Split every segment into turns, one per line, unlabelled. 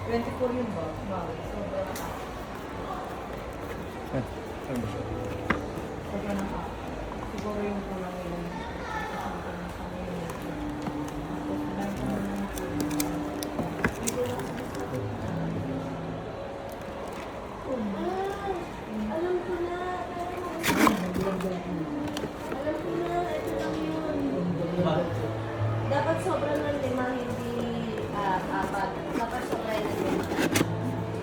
24 yun ba? Bakit? Sobra na ka.
Ano ba siya?
Sobra na ka. Siguro yung kulang yun. Kasi na kami yun. Tapos meron ka naman siguro
Alam ko na. Alam ko na. Ito lang yun. Dapat sobra ng 5, hindi 4. Dapat sobra ng 5.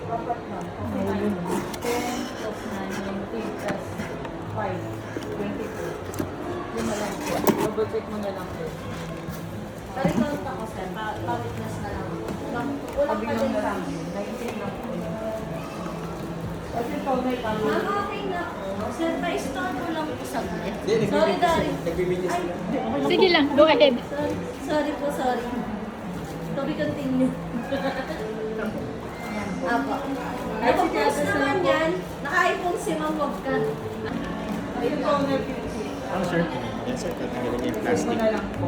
apat na. Kasi ano, 10 plus 9, 19 plus 5, 22. Yun na lang po. Double check mo na lang po.
Pero count ako, sir. Pa-witness na lang. Ulang
Sabi
pa
lang
din
na
pa.
lang. 19 lang po. Kasi ikaw na tama.
Ma'am, okay na ako. Sir, pa-stone ko lang po saglit.
Hindi,
Sorry, Dari.
nagbibigay
Ay,
sila.
Sige lang, go ahead.
sorry po, sorry. To be continue. Apo. Napapost naman yan. Naka-iPhone si Ma'am, wag ka.
Ayun po, na
Ano sir?
Yes, sir. Tatanggalin niya yung
mo
plastic.
na lang po.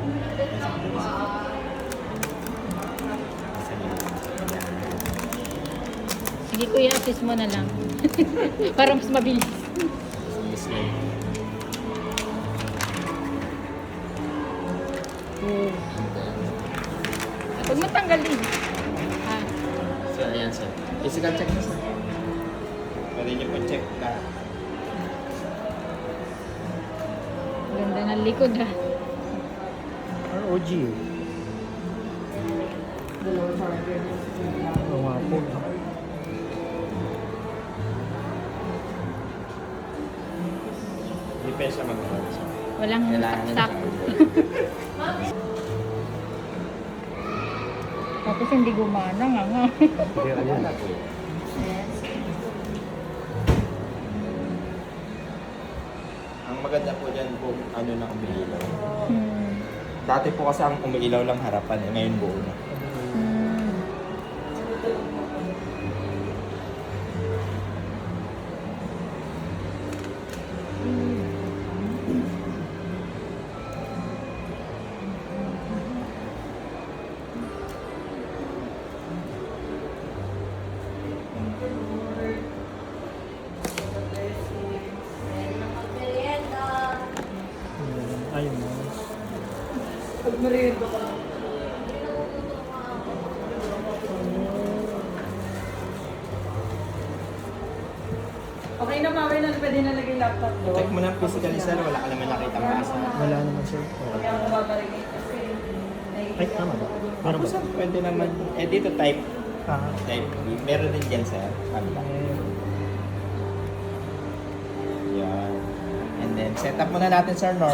Sige kuya, assist mo na lang. Para mas mabilis.
Yes, sir.
Huwag mo tanggalin. Ah,
So, ayan, sir. Physical check na, sir. Pwede niyo po check lahat.
ganda ng likod ha.
ROG.
Dalawa charger.
Oo nga po.
Depensa mag-hold, sir.
Walang
Kailangan
saksak.
na
Tapos hindi gumana nga.
Hindi, ayan.
Wala po yun. Ang maganda po dyan po, ano na umiilaw. Dati po kasi ang umiilaw lang harapan eh, ngayon buo na.
Merienda.
Ayun mo.
Pag meriendo ka. Okay na, Mami, na pwede na lagay laptop doon.
Check mo na physically, sir. Wala ka naman nakita ang basa.
Wala naman sir.
Kaya ako babarikin kasi
Ay, tama ba? Meron
Ako,
ba?
sir, pwede naman. Eh, dito type.
Ah,
Type B. Meron din dyan, sir. Kabila. Yan. And then, set up muna natin, sir, normal.